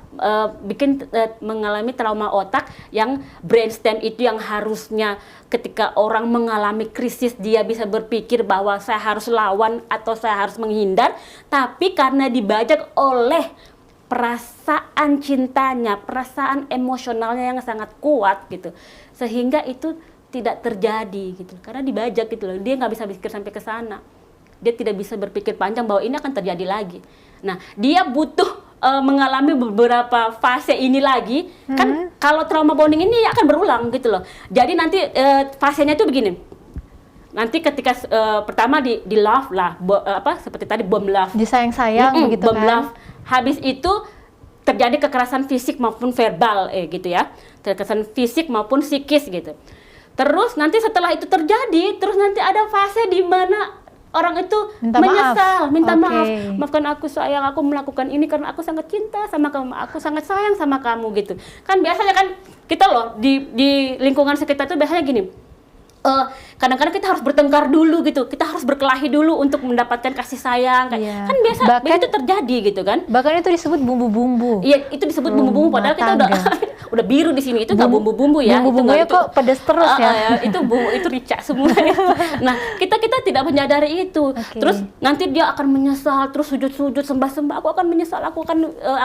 mengalami trauma otak, yang brainstem itu yang harusnya ketika orang mengalami krisis dia bisa berpikir bahwa saya harus lawan atau saya harus menghindar, tapi karena dibajak oleh perasaan cintanya, perasaan emosionalnya yang sangat kuat gitu, sehingga itu tidak terjadi gitu, karena dibajak gitu loh. Dia nggak bisa berpikir sampai ke sana, dia tidak bisa berpikir panjang bahwa ini akan terjadi lagi. Nah, dia butuh mengalami beberapa fase ini lagi, kan kalau trauma bonding ini akan berulang gitu loh. Jadi nanti fasenya itu begini. Nanti ketika pertama di love lah, seperti tadi bom love,
disayang-sayang begitu
bom
kan.
love. Habis itu terjadi kekerasan fisik maupun verbal gitu ya, kekerasan fisik maupun psikis gitu. Terus nanti setelah itu terjadi, terus nanti ada fase di mana orang itu menyesal, minta maaf. Maafkan aku sayang, aku melakukan ini karena aku sangat cinta sama kamu, aku sangat sayang sama kamu gitu. Kan biasanya kan kita loh di lingkungan sekitar itu biasanya gini. Kadang-kadang kita harus bertengkar dulu gitu, kita harus berkelahi dulu untuk mendapatkan kasih sayang, kan biasa itu terjadi gitu kan.
Bahkan itu disebut bumbu-bumbu.
Iya, itu disebut bumbu-bumbu, padahal kita udah biru di sini, itu nggak bumbu-bumbu ya.
Bumbu-bumbunya kok pedas terus ya.
Itu rica semua. Nah, kita tidak menyadari itu. Terus nanti dia akan menyesal, terus sujud-sujud, sembah-sembah, aku akan menyesal, aku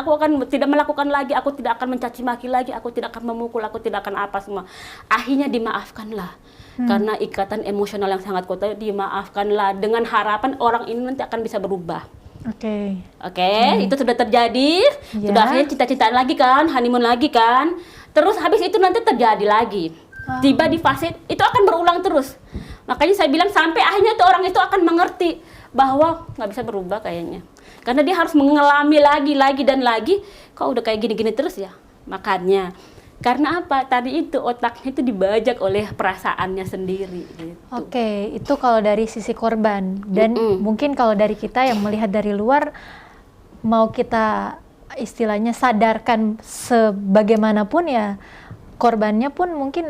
akan tidak melakukan lagi, aku tidak akan mencaci maki lagi, aku tidak akan memukul, aku tidak akan apa semua. Akhirnya dimaafkanlah. Karena ikatan emosional yang sangat kuat, dimaafkanlah dengan harapan orang ini nanti akan bisa berubah. Oke, itu sudah terjadi, sudah akhirnya cinta-cintaan lagi kan, honeymoon lagi kan. Terus habis itu nanti terjadi lagi. Tiba di fase itu akan berulang terus. Makanya saya bilang sampai akhirnya tuh orang itu akan mengerti bahwa nggak bisa berubah kayaknya. Karena dia harus mengalami lagi dan lagi, kok udah kayak gini-gini terus ya. Makanya karena apa? Tadi itu otaknya itu dibajak oleh perasaannya sendiri gitu.
Oke, itu kalau dari sisi korban. Dan mungkin kalau dari kita yang melihat dari luar, mau kita istilahnya sadarkan sebagaimanapun ya, korbannya pun mungkin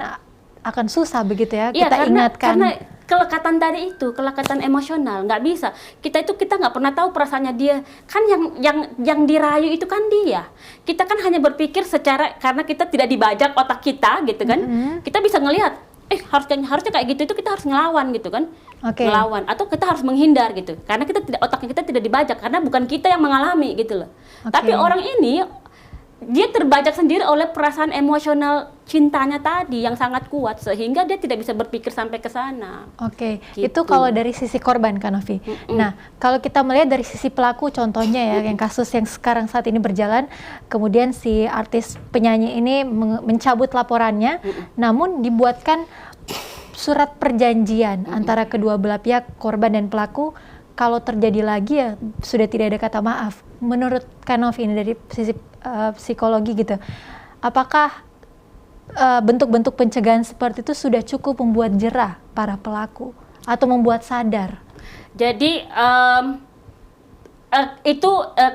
akan susah begitu ya, kita ingatkan.
Karena kelekatan tadi itu, kelekatan emosional, nggak bisa. Kita nggak pernah tahu perasaannya dia. Kan yang dirayu itu kan dia. Kita kan hanya berpikir karena kita tidak dibajak otak kita gitu kan. Kita bisa ngelihat, harusnya kayak gitu, itu kita harus ngelawan gitu kan. Ngelawan atau kita harus menghindar gitu. Karena otaknya kita tidak dibajak, karena bukan kita yang mengalami gitu loh. Tapi orang ini dia terbajak sendiri oleh perasaan emosional cintanya tadi yang sangat kuat, sehingga dia tidak bisa berpikir sampai ke sana.
Gitu. Itu kalau dari sisi korban kan Novi. Nah, kalau kita melihat dari sisi pelaku, contohnya ya, yang kasus yang sekarang saat ini berjalan, kemudian si artis penyanyi ini mencabut laporannya, namun dibuatkan surat perjanjian antara kedua belah pihak, korban dan pelaku. Kalau terjadi lagi ya sudah tidak ada kata maaf. Menurut Novi ini dari sisi psikologi gitu, apakah bentuk-bentuk pencegahan seperti itu sudah cukup membuat jerah para pelaku? atau membuat sadar?
Jadi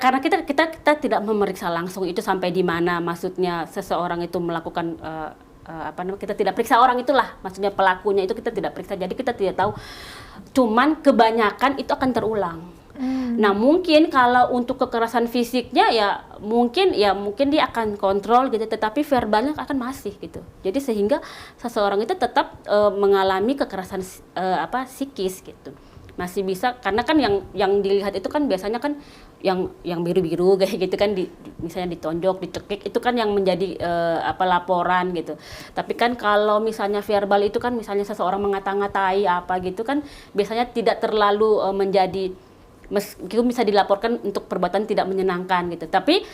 karena kita tidak memeriksa langsung itu sampai di mana maksudnya seseorang itu melakukan kita tidak periksa orang itulah, maksudnya pelakunya itu kita tidak periksa, jadi kita tidak tahu. Cuman kebanyakan itu akan terulang. Nah mungkin kalau untuk kekerasan fisiknya mungkin dia akan kontrol gitu, tetapi verbalnya akan masih gitu. Jadi sehingga seseorang itu tetap mengalami kekerasan psikis gitu. Masih bisa, karena kan yang dilihat itu kan biasanya kan yang biru-biru kayak gitu kan, misalnya ditonjok, dicekik, itu kan yang menjadi laporan gitu. Tapi kan kalau misalnya verbal itu kan misalnya seseorang mengata-ngatai apa gitu kan biasanya tidak terlalu menjadi, meskipun bisa dilaporkan untuk perbuatan tidak menyenangkan gitu. Tapi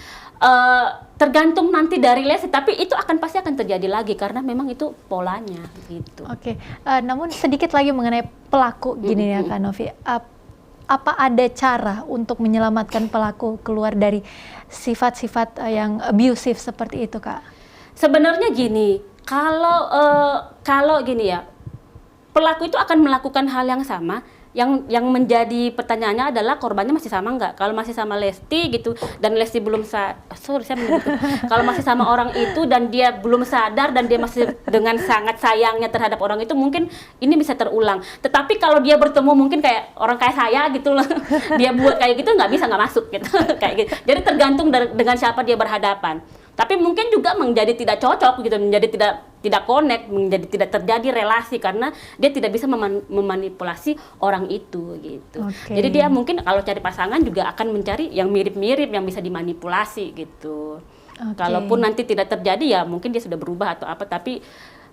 tergantung nanti dari lesi, tapi itu pasti akan terjadi lagi karena memang itu polanya gitu.
Oke. Namun sedikit lagi mengenai pelaku gini ya Kak Novi. Apa ada cara untuk menyelamatkan pelaku keluar dari sifat-sifat yang abusive seperti itu, Kak?
Sebenarnya gini, kalau gini ya, pelaku itu akan melakukan hal yang sama. Yang menjadi pertanyaannya adalah korbannya masih sama nggak? Kalau masih sama Lesti gitu dan Lesti belum kalau masih sama orang itu dan dia belum sadar dan dia masih dengan sangat sayangnya terhadap orang itu, mungkin ini bisa terulang. Tetapi kalau dia bertemu mungkin kayak orang kayak saya gitu loh, dia buat kayak gitu nggak masuk gitu kayak gitu. Jadi tergantung dengan siapa dia berhadapan. Tapi mungkin juga menjadi tidak cocok gitu, menjadi tidak connect, menjadi tidak terjadi relasi karena dia tidak bisa memanipulasi orang itu gitu.
Okay.
Jadi dia mungkin kalau cari pasangan juga akan mencari yang mirip-mirip yang bisa dimanipulasi gitu. Okay. Kalaupun nanti tidak terjadi ya mungkin dia sudah berubah atau apa, tapi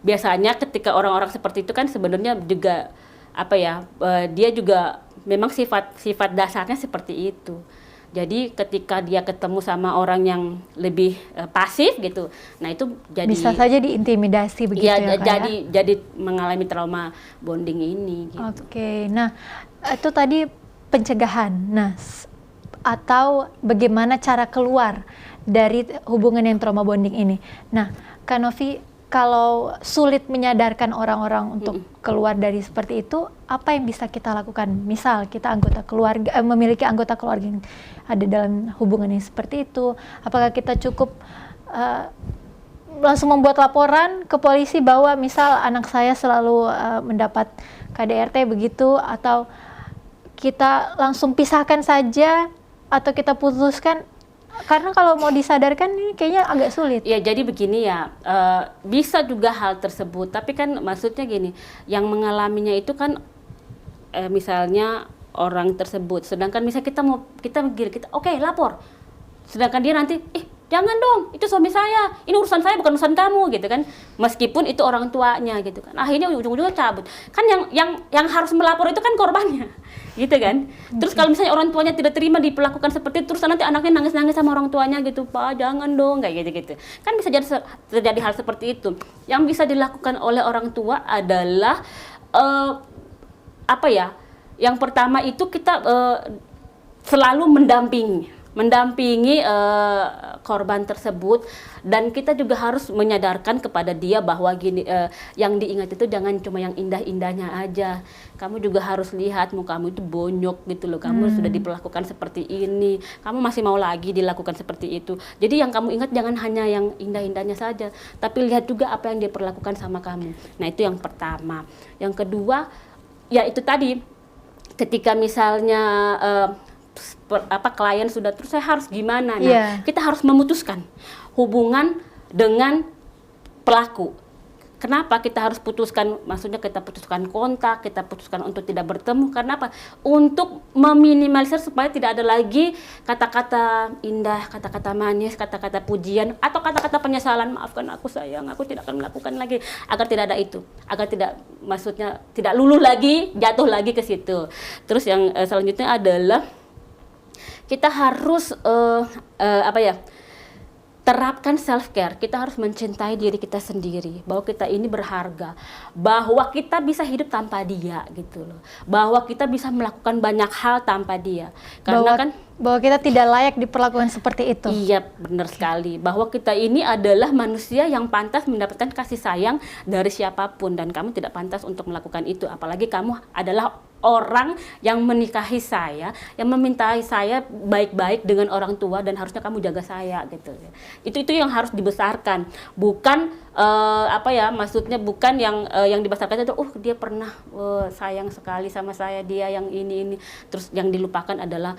biasanya ketika orang-orang seperti itu kan sebenarnya juga dia juga memang sifat dasarnya seperti itu. Jadi ketika dia ketemu sama orang yang lebih pasif gitu, nah itu jadi
bisa saja diintimidasi begitu ya Kak?
Jadi mengalami trauma bonding ini. Gitu.
Oke, nah itu tadi pencegahan. Nah, atau bagaimana cara keluar dari hubungan yang trauma bonding ini? Nah, Kak Novi, kalau sulit menyadarkan orang-orang untuk keluar dari seperti itu, apa yang bisa kita lakukan? Misal kita memiliki anggota keluarga yang ada dalam hubungan yang seperti itu, apakah kita cukup langsung membuat laporan ke polisi bahwa misal anak saya selalu mendapat KDRT begitu, atau kita langsung pisahkan saja, atau kita putuskan? Karena kalau mau disadarkan ini kayaknya agak sulit.
Ya jadi begini ya, bisa juga hal tersebut, tapi kan maksudnya gini, yang mengalaminya itu kan misalnya orang tersebut, sedangkan misalnya kita oke, lapor, sedangkan dia nanti jangan dong, itu suami saya, ini urusan saya bukan urusan kamu gitu kan, meskipun itu orang tuanya gitu kan, akhirnya ujung-ujungnya cabut kan, yang harus melapor itu kan korbannya gitu kan. Terus kalau misalnya orang tuanya tidak terima diperlakukan seperti itu, terus nanti anaknya nangis-nangis sama orang tuanya gitu, Pak jangan dong, kayak gitu-gitu kan, bisa terjadi hal seperti itu. Yang bisa dilakukan oleh orang tua adalah yang pertama itu kita selalu mendampingi korban tersebut, dan kita juga harus menyadarkan kepada dia bahwa gini, yang diingat itu jangan cuma yang indah-indahnya aja, kamu juga harus lihat mukamu itu bonyok gitu loh, kamu sudah diperlakukan seperti ini, kamu masih mau lagi dilakukan seperti itu. Jadi yang kamu ingat jangan hanya yang indah-indahnya saja, tapi lihat juga apa yang dia perlakukan sama kamu. Nah itu yang pertama. Yang kedua ya itu tadi, ketika misalnya klien sudah terus saya harus gimana, kita harus memutuskan hubungan dengan pelaku. Kenapa kita harus putuskan, maksudnya kita putuskan kontak, kita putuskan untuk tidak bertemu, karena apa? Untuk meminimalisir supaya tidak ada lagi kata-kata indah, kata-kata manis, kata-kata pujian, atau kata-kata penyesalan, maafkan aku sayang, aku tidak akan melakukan lagi, agar tidak ada itu, agar tidak, maksudnya tidak luluh lagi, jatuh lagi ke situ. Terus yang selanjutnya adalah kita harus terapkan self care. Kita harus mencintai diri kita sendiri, bahwa kita ini berharga, bahwa kita bisa hidup tanpa dia gitu loh, bahwa kita bisa melakukan banyak hal tanpa dia, karena
bahwa kita tidak layak diperlakukan seperti itu.
Iya, benar sekali. Bahwa kita ini adalah manusia yang pantas mendapatkan kasih sayang dari siapapun, dan kamu tidak pantas untuk melakukan itu. Apalagi kamu adalah orang yang menikahi saya, yang memintai saya baik-baik dengan orang tua, dan harusnya kamu jaga saya gitu. Itu yang harus dibesarkan, bukan maksudnya bukan yang dibesarkan itu dia pernah sayang sekali sama saya, dia yang ini terus yang dilupakan adalah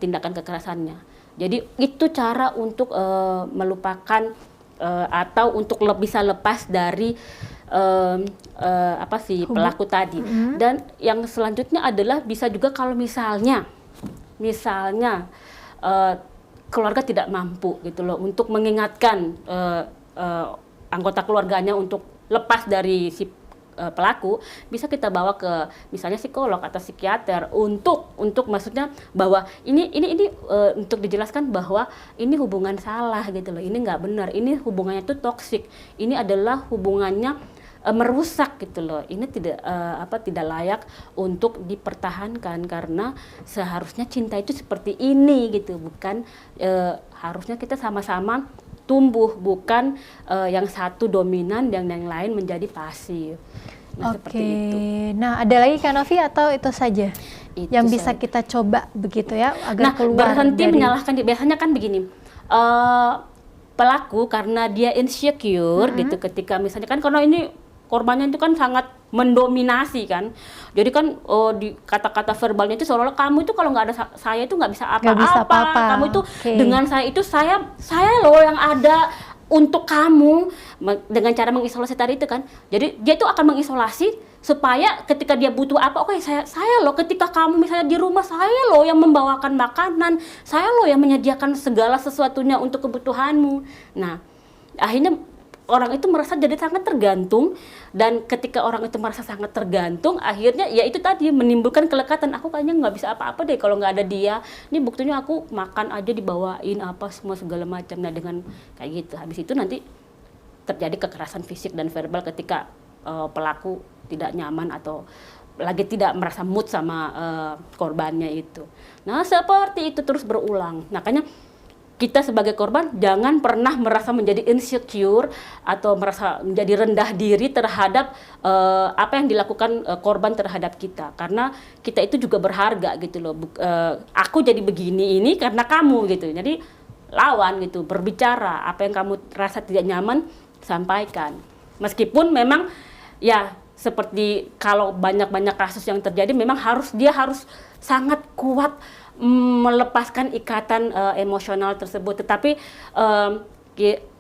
tindakan kekerasannya. Jadi itu cara untuk melupakan atau untuk bisa lepas dari pelaku tadi. Dan yang selanjutnya adalah bisa juga kalau misalnya keluarga tidak mampu gitu loh untuk mengingatkan anggota keluarganya untuk lepas dari si pelaku, bisa kita bawa ke misalnya psikolog atau psikiater untuk maksudnya bahwa ini untuk dijelaskan bahwa ini hubungan salah gitu loh, ini nggak benar, ini hubungannya tuh toksik, ini adalah hubungannya merusak gitu loh, ini tidak layak untuk dipertahankan, karena seharusnya cinta itu seperti ini gitu, bukan harusnya kita sama-sama tumbuh, bukan yang satu dominan dan yang lain menjadi pasif. Nah, seperti itu.
Nah, ada lagi Kak Novi atau itu saja
Itu
yang bisa kita coba begitu ya agar keluar
berhenti
dari...
menyalahkan. Biasanya kan begini, pelaku karena dia insecure gitu, ketika misalnya kan karena ini korbannya itu kan sangat mendominasi kan, jadi kan di kata-kata verbalnya itu seolah-olah kamu itu kalau nggak ada saya itu nggak bisa apa-apa, kamu itu dengan saya itu saya loh yang ada untuk kamu, dengan cara mengisolasi tadi itu kan. Jadi dia itu akan mengisolasi supaya ketika dia butuh apa, oke, saya loh ketika kamu misalnya di rumah, saya loh yang membawakan makanan, saya loh yang menyediakan segala sesuatunya untuk kebutuhanmu. Nah, akhirnya orang itu merasa jadi sangat tergantung, dan ketika orang itu merasa sangat tergantung, akhirnya ya itu tadi menimbulkan kelekatan. Aku kayaknya nggak bisa apa-apa deh kalau nggak ada dia. Ini buktinya aku makan aja dibawain apa semua segala macam. Nah, dengan kayak gitu, habis itu nanti terjadi kekerasan fisik dan verbal ketika pelaku tidak nyaman atau lagi tidak merasa mood sama korbannya itu. Nah, seperti itu terus berulang. Makanya kita sebagai korban jangan pernah merasa menjadi insecure atau merasa menjadi rendah diri terhadap apa yang dilakukan korban terhadap kita, karena kita itu juga berharga gitu loh. Aku jadi begini ini karena kamu gitu. Jadi lawan gitu, berbicara apa yang kamu rasa tidak nyaman, sampaikan. Meskipun memang ya seperti kalau banyak kasus yang terjadi, memang dia harus sangat kuat melepaskan ikatan emosional tersebut, tetapi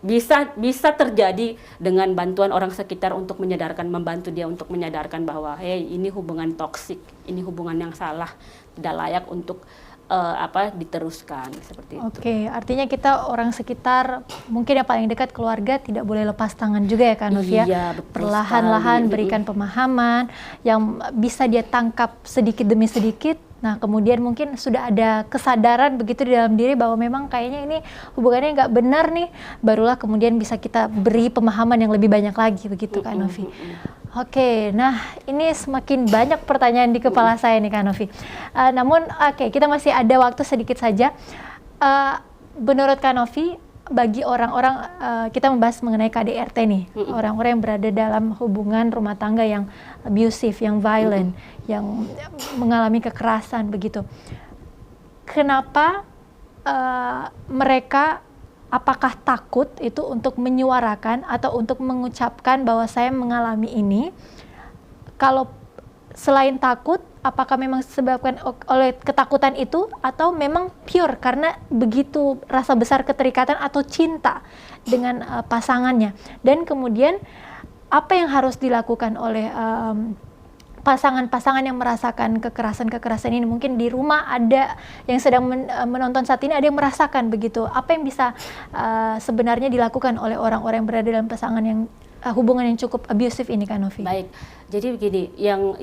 bisa terjadi dengan bantuan orang sekitar untuk membantu dia untuk menyadarkan bahwa ini hubungan toksik, ini hubungan yang salah, tidak layak untuk diteruskan seperti itu.
Oke, artinya kita orang sekitar, mungkin yang paling dekat keluarga, tidak boleh lepas tangan juga ya Kak Novia.
Iya,
perlahan-lahan berikan pemahaman yang bisa dia tangkap sedikit demi sedikit. Nah, kemudian mungkin sudah ada kesadaran begitu di dalam diri bahwa memang kayaknya ini hubungannya nggak benar nih, barulah kemudian bisa kita beri pemahaman yang lebih banyak lagi begitu Kak Novi. Oke, nah ini semakin banyak pertanyaan di kepala saya nih Kak Novi. Namun kita masih ada waktu sedikit saja. Menurut Kak Novi, bagi orang-orang, kita membahas mengenai KDRT nih, orang-orang yang berada dalam hubungan rumah tangga yang abusive, yang violent, yang mengalami kekerasan begitu. Kenapa mereka apakah takut itu untuk menyuarakan atau untuk mengucapkan bahwa saya mengalami ini? Kalau selain takut, apakah memang disebabkan oleh ketakutan itu atau memang pure karena begitu rasa besar keterikatan atau cinta dengan pasangannya? Dan kemudian apa yang harus dilakukan oleh pasangan-pasangan yang merasakan kekerasan ini? Mungkin di rumah ada yang sedang menonton saat ini, ada yang merasakan begitu. Apa yang bisa sebenarnya dilakukan oleh orang-orang yang berada dalam pasangan yang hubungan yang cukup abusive ini Kak Novi?
Baik, jadi begini, yang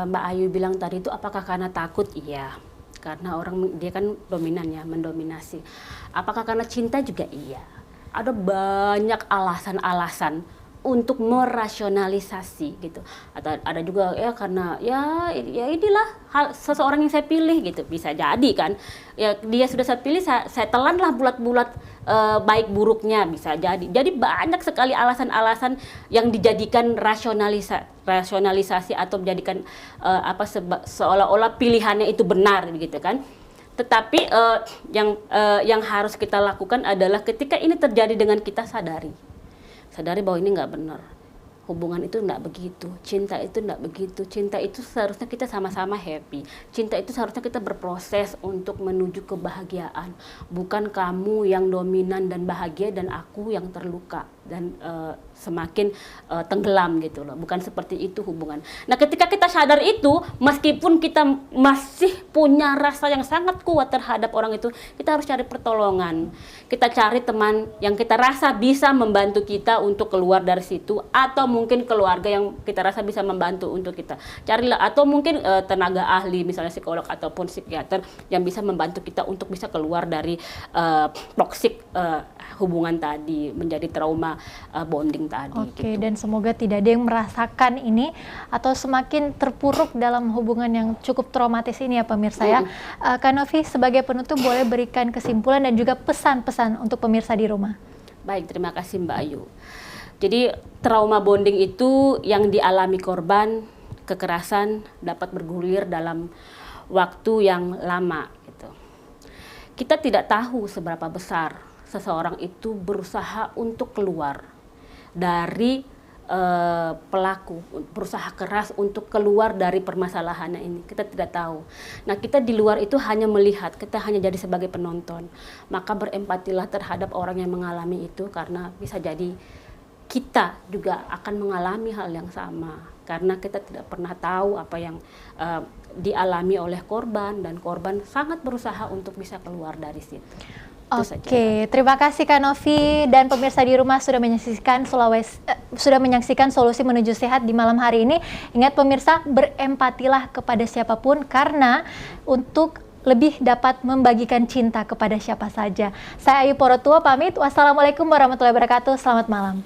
Mbak Ayu bilang tadi itu apakah karena takut? Iya. Karena orang dia kan dominan ya, mendominasi. Apakah karena cinta juga iya. Ada banyak alasan-alasan untuk merasionalisasi gitu. Atau ada juga ya karena ya inilah seseorang yang saya pilih gitu. Bisa jadi kan. Ya dia sudah saya pilih, saya telanlah bulat-bulat baik buruknya, bisa jadi. Jadi banyak sekali alasan-alasan yang dijadikan rasionalisasi atau menjadikan seolah-olah pilihannya itu benar gitu kan. Tetapi yang harus kita lakukan adalah ketika ini terjadi dengan kita, sadari bahwa ini nggak benar. Hubungan itu nggak begitu, cinta itu nggak begitu. Cinta itu seharusnya kita sama-sama happy. Cinta itu seharusnya kita berproses untuk menuju kebahagiaan. Bukan kamu yang dominan dan bahagia dan aku yang terluka dan semakin tenggelam gitu loh. Bukan seperti itu hubungan. Nah, ketika kita sadar itu, meskipun kita masih punya rasa yang sangat kuat terhadap orang itu, kita harus cari pertolongan. Kita cari teman yang kita rasa bisa membantu kita untuk keluar dari situ, atau mungkin keluarga yang kita rasa bisa membantu untuk kita. Carilah, atau mungkin tenaga ahli, misalnya psikolog ataupun psikiater yang bisa membantu kita untuk bisa keluar dari toksik hubungan tadi, menjadi trauma bonding tadi.
Oke,
gitu.
dan semoga tidak ada yang merasakan ini atau semakin terpuruk dalam hubungan yang cukup traumatis ini ya pemirsa ya. Kak Novi sebagai penutup boleh berikan kesimpulan dan juga pesan-pesan untuk pemirsa di rumah.
Baik, terima kasih Mbak Ayu. Jadi trauma bonding itu yang dialami korban kekerasan dapat bergulir dalam waktu yang lama gitu. Kita tidak tahu seberapa besar seseorang itu berusaha untuk keluar dari pelaku, berusaha keras untuk keluar dari permasalahannya ini. Kita tidak tahu. Nah, kita di luar itu hanya melihat, kita hanya jadi sebagai penonton. Maka berempatilah terhadap orang yang mengalami itu, karena bisa jadi kita juga akan mengalami hal yang sama. Karena kita tidak pernah tahu apa yang dialami oleh korban, dan korban sangat berusaha untuk bisa keluar dari situ.
Oke, terima kasih Kak Novi dan pemirsa di rumah sudah menyaksikan solusi menuju sehat di malam hari ini. Ingat pemirsa, berempatilah kepada siapapun karena untuk lebih dapat membagikan cinta kepada siapa saja. Saya Ayu Porotua pamit. Wassalamualaikum warahmatullahi wabarakatuh. Selamat malam.